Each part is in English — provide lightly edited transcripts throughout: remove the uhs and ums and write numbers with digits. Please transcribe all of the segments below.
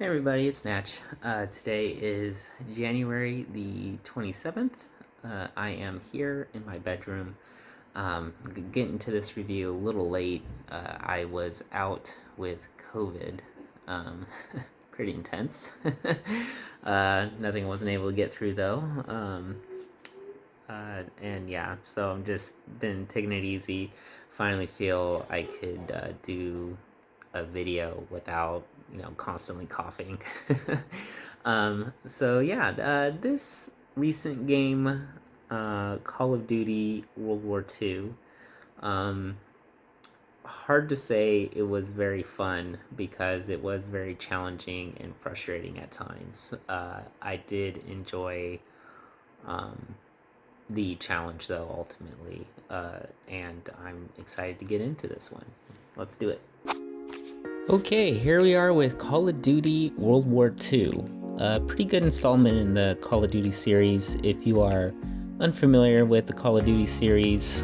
Hey everybody, it's Natch. Today is January the 27th. I am here in my bedroom, getting to this review a little late. I was out with COVID. Um, Pretty intense. Nothing I wasn't able to get through though. And yeah, so I'm just been taking it easy. Finally feel I could do a video without constantly coughing. So yeah, this recent game, Call of Duty WWII. Hard to say it was very fun because it was very challenging and frustrating at times. I did enjoy the challenge though ultimately, and I'm excited to get into this one. Let's do it. Okay, here we are with Call of Duty World War II. A pretty good installment in the Call of Duty series. If you are unfamiliar with the Call of Duty series,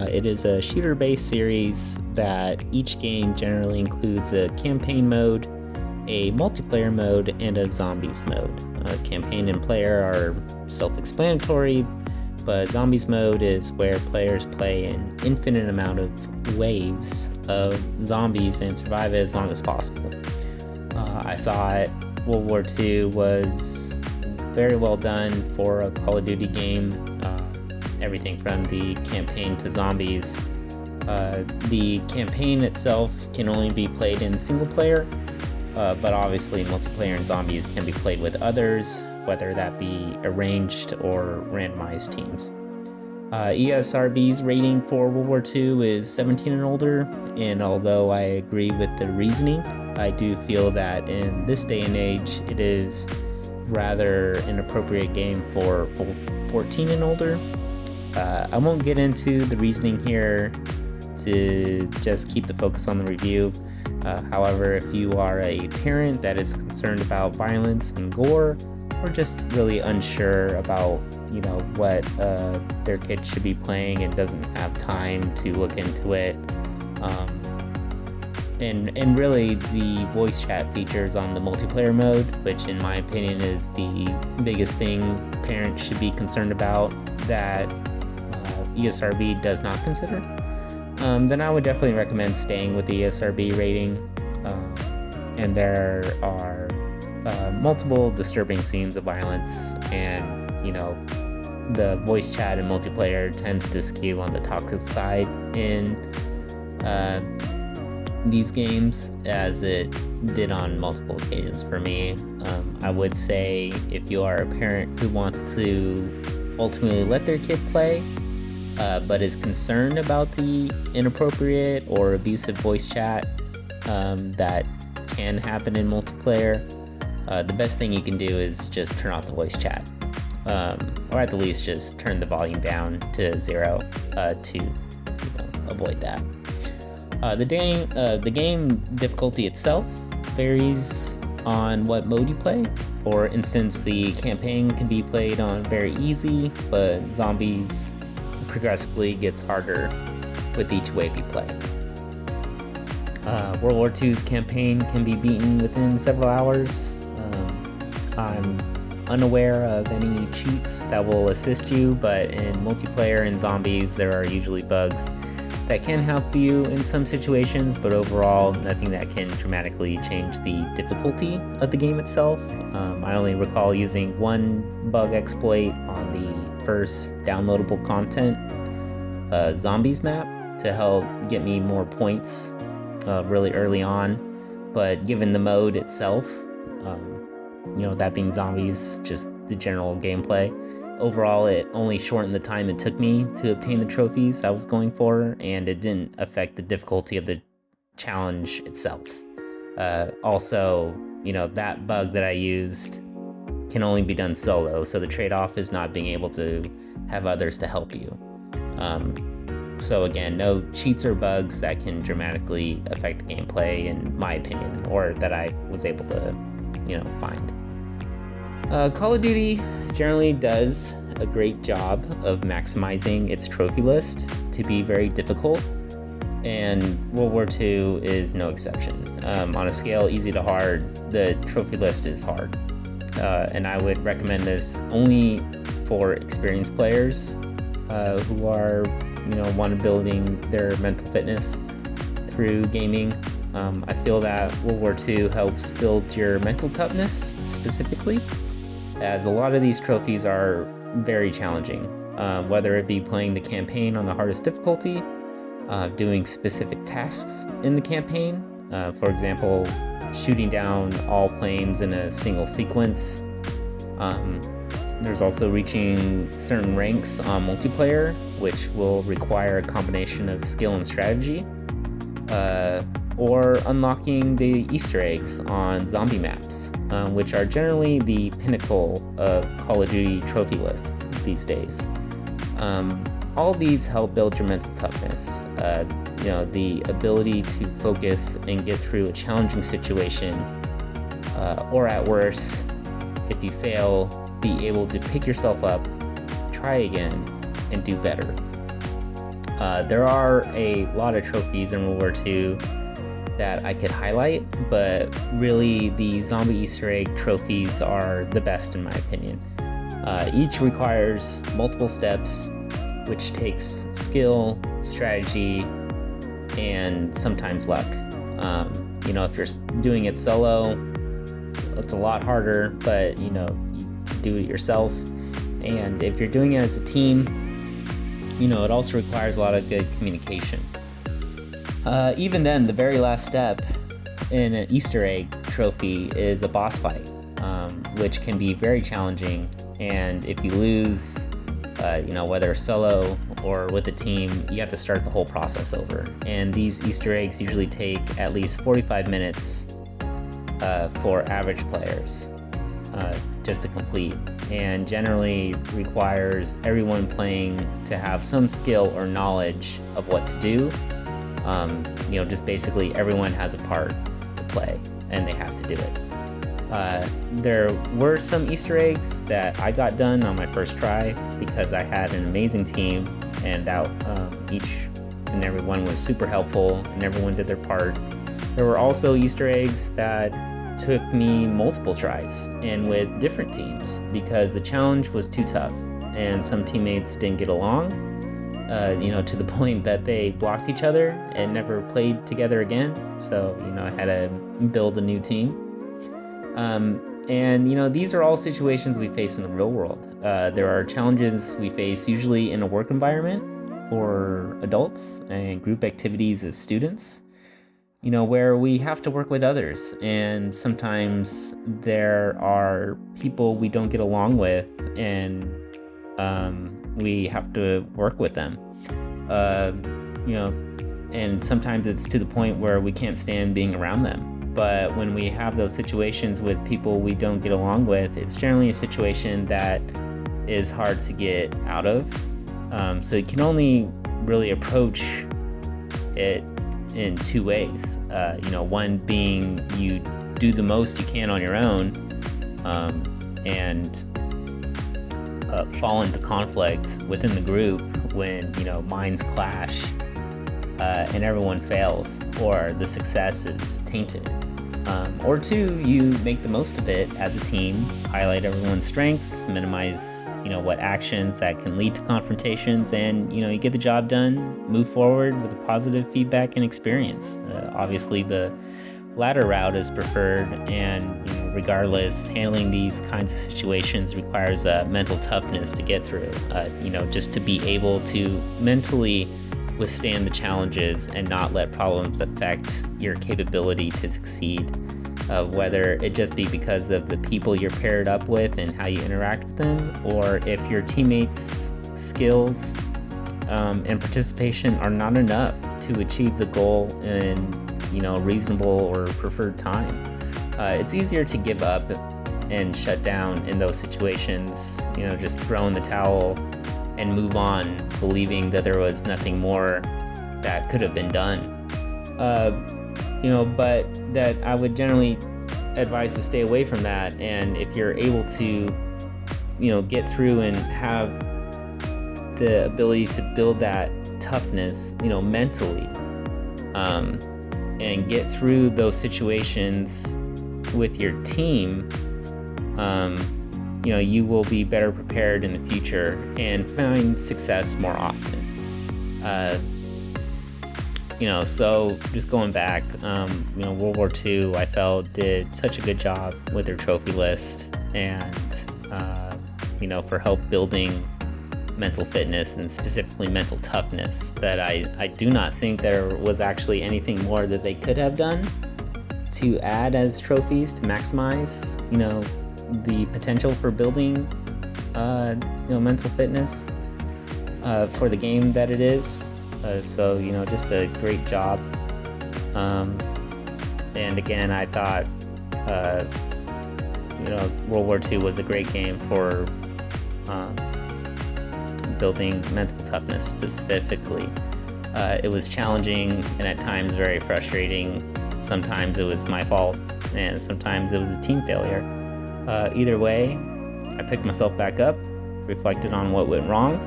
it is a shooter-based series that each game generally includes a campaign mode, a multiplayer mode, and a zombies mode. Campaign and player are self-explanatory, but zombies mode is where players play an infinite amount of waves of zombies and survive as long as possible. I thought World War II was very well done for a Call of Duty game. Everything from the campaign to zombies. The campaign itself can only be played in single player, but obviously multiplayer and zombies can be played with others, whether that be arranged or randomized teams. ESRB's rating for World War II is 17 and older, and although I agree with the reasoning, I do feel that in this day and age it is rather an appropriate game for 14 and older. I won't get into the reasoning here to just keep the focus on the review. However, if you are a parent that is concerned about violence and gore, or just really unsure about what their kid should be playing and doesn't have time to look into it, and really the voice chat features on the multiplayer mode, which in my opinion is the biggest thing parents should be concerned about, that ESRB does not consider, then I would definitely recommend staying with the ESRB rating. And there are multiple disturbing scenes of violence, and the voice chat and multiplayer tends to skew on the toxic side in these games, as it did on multiple occasions for me. I would say if you are a parent who wants to ultimately let their kid play, but is concerned about the inappropriate or abusive voice chat that can happen in multiplayer, the best thing you can do is just turn off the voice chat, or at the least just turn the volume down to 0 to avoid that. The game difficulty itself varies on what mode you play. For instance, the campaign can be played on very easy, but zombies progressively gets harder with each wave you play. World War II's campaign can be beaten within several hours. I'm unaware of any cheats that will assist you, but in multiplayer and zombies there are usually bugs that can help you in some situations, but overall nothing that can dramatically change the difficulty of the game itself. I only recall using one bug exploit on the first downloadable content zombies map to help get me more points really early on, but given the mode itself, that being zombies, just the general gameplay, overall it only shortened the time it took me to obtain the trophies I was going for, and it didn't affect the difficulty of the challenge itself. Also, that bug that I used can only be done solo, so the trade-off is not being able to have others to help you. So again, no cheats or bugs that can dramatically affect the gameplay, in my opinion, or that I was able to, find. Call of Duty generally does a great job of maximizing its trophy list to be very difficult. And World War II is no exception. On a scale easy to hard, the trophy list is hard. And I would recommend this only for experienced players who are, want to building their mental fitness through gaming. I feel that World War II helps build your mental toughness specifically, as a lot of these trophies are very challenging, whether it be playing the campaign on the hardest difficulty, doing specific tasks in the campaign, for example, shooting down all planes in a single sequence. There's also reaching certain ranks on multiplayer, which will require a combination of skill and strategy, or unlocking the Easter eggs on zombie maps, which are generally the pinnacle of Call of Duty trophy lists these days. All these help build your mental toughness, the ability to focus and get through a challenging situation, or at worst, if you fail, be able to pick yourself up, try again, and do better. There are a lot of trophies in World War II that I could highlight, but really the zombie Easter egg trophies are the best in my opinion. Each requires multiple steps, which takes skill, strategy, and sometimes luck. If you're doing it solo, it's a lot harder, but you can do it yourself. And if you're doing it as a team, it also requires a lot of good communication. Even then, the very last step in an Easter egg trophy is a boss fight, which can be very challenging. And if you lose, whether solo or with a team, you have to start the whole process over. And these Easter eggs usually take at least 45 minutes for average players just to complete, and generally requires everyone playing to have some skill or knowledge of what to do. Just basically everyone has a part to play and they have to do it. There were some Easter eggs that I got done on my first try because I had an amazing team, and that each and everyone was super helpful and everyone did their part. There were also Easter eggs that took me multiple tries and with different teams because the challenge was too tough and some teammates didn't get along, to the point that they blocked each other and never played together again. So, I had to build a new team. These are all situations we face in the real world. There are challenges we face usually in a work environment for adults and group activities as students, where we have to work with others. And sometimes there are people we don't get along with, and we have to work with them. And sometimes it's to the point where we can't stand being around them. But when we have those situations with people we don't get along with, it's generally a situation that is hard to get out of. So you can only really approach it in two ways. One being you do the most you can on your own, and fall into conflict within the group when minds clash and everyone fails or the success is tainted. Or two, you make the most of it as a team, highlight everyone's strengths, minimize what actions that can lead to confrontations, and you get the job done, move forward with a positive feedback and experience. Obviously the latter route is preferred, and regardless, handling these kinds of situations requires mental toughness to get through. Just to be able to mentally withstand the challenges and not let problems affect your capability to succeed, whether it just be because of the people you're paired up with and how you interact with them, or if your teammates' skills and participation are not enough to achieve the goal in reasonable or preferred time. It's easier to give up and shut down in those situations, just throw in the towel and move on, believing that there was nothing more that could have been done. But that I would generally advise to stay away from that. And if you're able to, get through and have the ability to build that toughness, mentally, and get through those situations with your team, you will be better prepared in the future and find success more often. So just going back, World War II, I felt did such a good job with their trophy list, and for help building mental fitness and specifically mental toughness, that I do not think there was actually anything more that they could have done to add as trophies to maximize the potential for building mental fitness for the game that it is. So just a great job. And again, I thought World War II was a great game for building mental toughness specifically. It was challenging and at times very frustrating. Sometimes it was my fault, and sometimes it was a team failure. Either way, I picked myself back up, reflected on what went wrong,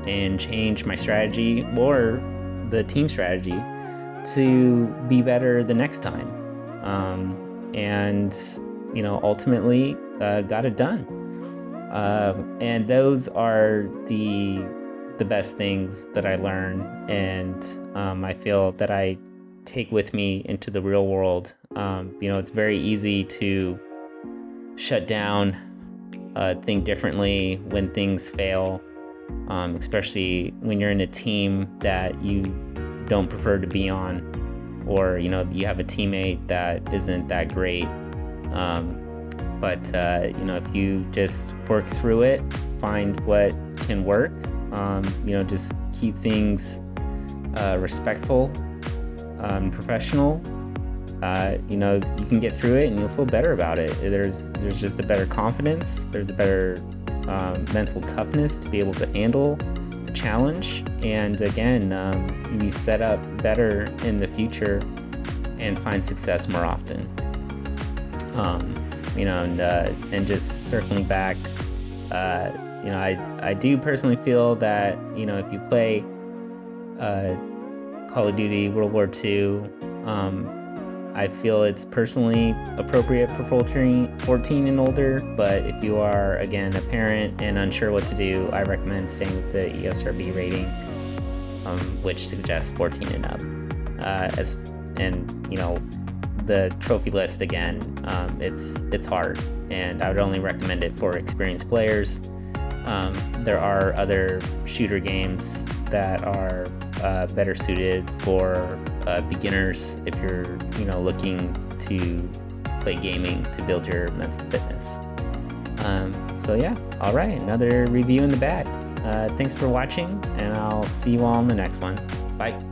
and changed my strategy or the team strategy to be better the next time. Ultimately got it done. And those are the best things that I learn, and I feel that I take with me into the real world. It's very easy to shut down, think differently when things fail, especially when you're in a team that you don't prefer to be on, or you have a teammate that isn't that great. But if you just work through it, find what can work, just keep things respectful, professional, you can get through it and you'll feel better about it. There's just a better confidence, there's a better mental toughness to be able to handle the challenge, and again, you be set up better in the future and find success more often. And just circling back, I do personally feel that if you play Call of Duty World War II, I feel it's personally appropriate for 14 and older, but if you are, again, a parent and unsure what to do, I recommend staying with the ESRB rating, which suggests 14 and up. The trophy list, again, it's hard, and I would only recommend it for experienced players. There are other shooter games that are better suited for beginners if you're looking to play gaming to build your mental fitness. All right, another review in the bag. Thanks for watching, and I'll see you all in the next one. Bye.